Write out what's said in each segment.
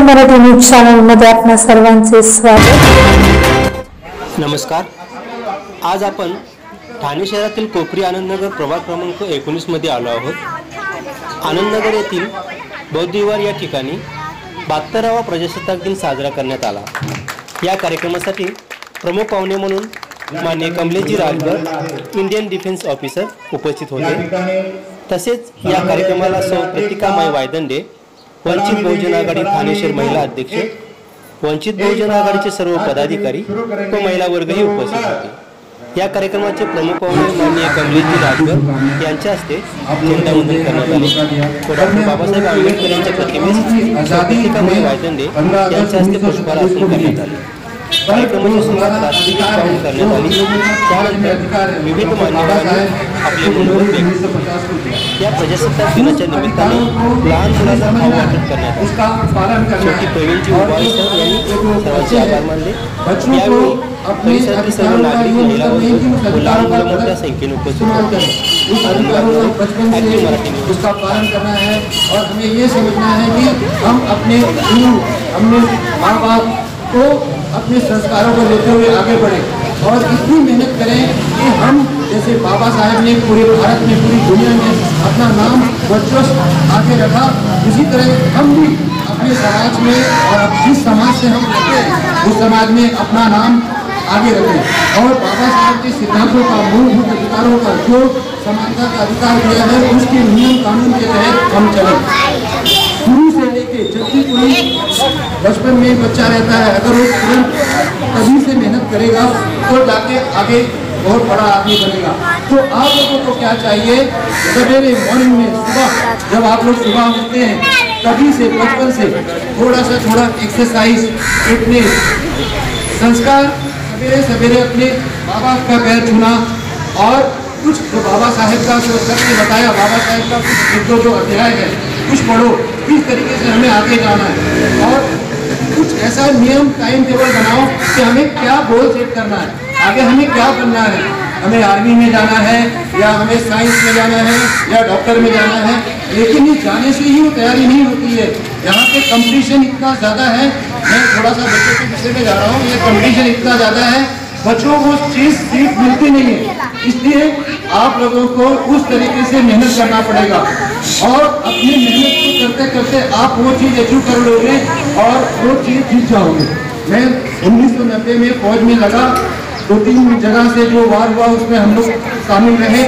Marathi news चॅनलमध्ये आपणा सर्वांचे स्वागत। नमस्कार। आज आपण ठाणे शहरातील कोपरी आनंदनगर प्रभाग क्रमांक 19 मध्ये आलो आहोत। आनंदनगर येथील बौद्ध विहार या ठिकाणी 72वा प्रजासत्ताक दिन साजरा करण्यात आला। या कार्यक्रमासाठी प्रमुख पाहुणे म्हणून माननीय Kamleshji Rajbhar Indian defence officer उपस्थित होते। तसेच या कार्यक्रमाला सौ प्रतिकामाई वायदंडे वंचित बहुजन आघाडी ठाणे शहर महिला अध्यक्ष, वंचित बहुजन आघाडीचे सर्व पदाधिकारी व महिला वर्गही उपस्थित होते। या कार्यक्रमाचे प्रमुख पाहुणे माननीय कमलेशजी राजभर यांच्या हस्ते झेंडावंदन करण्यात आले। डॉक्टर बाबासाहेब आंबेडकर यांच्या प्रतिमेस सौ प्रतिकामाई वायदंडे यांच्या हस्ते पुष्पहार अर्पण करण्यात आले। कार्यक्रमाची सुरुवात राष्ट्रीय गीत गाऊन करण्यात आली। त्यानंतर विविध मान्यवरांनी आपले मनोगत व्यक्त केले। या प्रजासत्ताक दिनाच्या निमित्ताने लहान मुलांना खाऊ वाटप करण्यात आले। शेवटी प्रवीणजी उबाळे सर यांनी सर्वांचे आभार मानले। यावेळी परिसरातील सर्व नागरिक, महिला व लहान मुलं मोठ्या संख्येने उपस्थित होते। उसका पालन करना है और हमें ये समझना है कि हम अपने माँ बाप को अपने संस्कारों को लेते हुए आगे बढ़े और इतनी मेहनत करें कि हम जैसे बाबा साहेब ने पूरे भारत में, पूरी दुनिया में अपना नाम वर्चस्व आगे रखा, उसी तरह हम भी अपने समाज में और जिस समाज से हम रहते हैं उस समाज में अपना नाम आगे रखें और बाबा साहब के सिद्धांतों का, मूलभूत अधिकारों का जो समानता का अधिकार दिया है उसके नियम कानून के तहत हम चलें। शुरू से लेके जब भी कोई बचपन में बच्चा रहता है, अगर वो तुरंत कभी से मेहनत करेगा तो जाके आगे बहुत बड़ा आदमी बनेगा। तो आप लोगों को क्या चाहिए, सवेरे मॉर्निंग में सुबह जब आप लोग सुबह उठते हैं कभी से बचपन से थोड़ा एक्सरसाइज, फिटनेस, संस्कार, सवेरे सवेरे अपने माँ बाप का पैर छूना और कुछ जो बाबा साहेब का जो सर ने बताया, बाबा साहेब का कुछ जो अध्याय है कुछ पढ़ो, किस तरीके से हमें आगे जाना है और कुछ ऐसा नियम टाइम टेबल बनाओ कि हमें क्या गोल सेट करना है, आगे हमें क्या बनना है, हमें आर्मी में जाना है या हमें साइंस में जाना है या डॉक्टर में जाना है। लेकिन ये जाने से ही वो तैयारी नहीं होती है। यहाँ पे कंपटीशन इतना ज़्यादा है, मैं थोड़ा सा बच्चों के विषय में जा रहा हूँ, ये कंपटीशन इतना ज़्यादा है, बच्चों को चीज़ सीख मिलती नहीं है। इसलिए आप लोगों को उस तरीके से मेहनत करना पड़ेगा और अपनी मेहनत को करते करते आप वो चीज़ अचीव कर लोगे और वो चीज़ जीत जाओगे। मैं 1990 में फौज में लगा, 2-3 जगह से जो वार हुआ उसमें हम लोग शामिल रहे,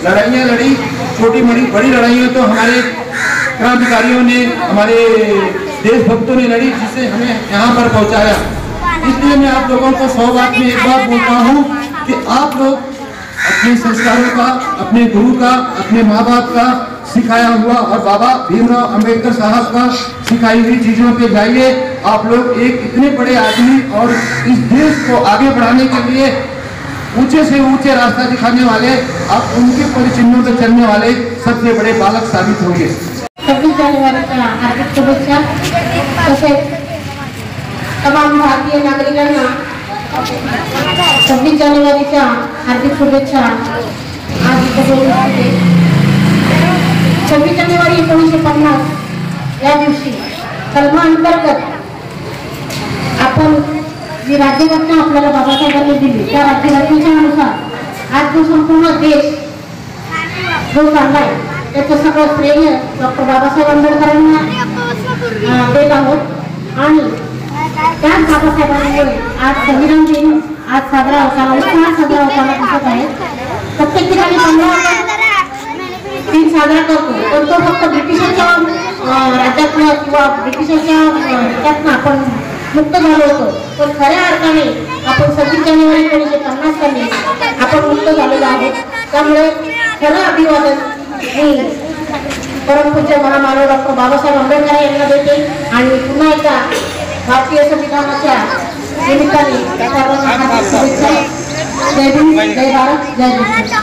लड़ाइयाँ लड़ी, छोटी बड़ी लड़ाइयाँ तो हमारे क्रांतिकारियों ने, हमारे देशभक्तों ने लड़ी, जिससे हमें यहाँ पर पहुँचाया। इसलिए मैं आप लोगों को 100 बात में एक बात बोलता हूँ कि आप लोग अपने संस्कारों का, अपने गुरु का, अपने माँ बाप का सिखाया हुआ और बाबा भीमराव अंबेडकर साहब का सिखाई हुई चीज़ों पे जाइए। आप लोग एक इतने बड़े आदमी और इस देश को आगे बढ़ाने के लिए ऊंचे से ऊंचे रास्ता दिखाने वाले, आप उनके परिचिह्नों पर चलने वाले सबसे बड़े बालक साबित होंगे। 26 जानेवारीच्या हार्दिक शुभेच्छा। तसेच तमाम भारतीय नागरिकांना 26 जानेवारीच्या हार्दिक शुभेच्छा। आज 26 जानेवारी 1950 या दिवशी कलमाअंतर्गत आपण जी राज्यघटना आपल्याला बाबासाहेबांनी दिली त्या राज्यघटनेच्या अनुसार आज जो संपूर्ण देश जो चाललाय त्याचं सगळं श्रेय डॉक्टर बाबासाहेब आंबेडकरांना देत आहोत आणि त्याच बाबासाहेबांमुळे आज संविधान दिन आज साजरा होताना, उत्साहात साजरा होताना दिसत आहे। प्रत्येक ठिकाणी 15 ऑगस्ट दिन साजरा करतो, पण तो फक्त ब्रिटिशांच्या राज्यातनं किंवा ब्रिटिशांच्या ह्याच्यातनं आपण मुक्त झालो होतो, पण खऱ्या अर्थाने आपण 26 जानेवारी 1950 साली आपण मुक्त झालेलो आहोत। त्यामुळे खरं अभिवादन मी परमपूज्य महामानव डॉक्टर बाबासाहेब आंबेडकर यांना देते आणि पुन्हा एकदा भारतीय संविधानाच्या निमित्ताने सर्वांना शुभेच्छा। जय भीम, जय भारत, जय Maharashtra.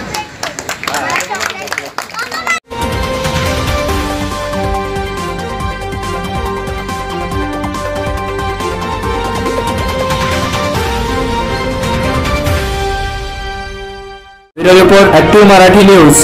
Bureau report active Marathi news.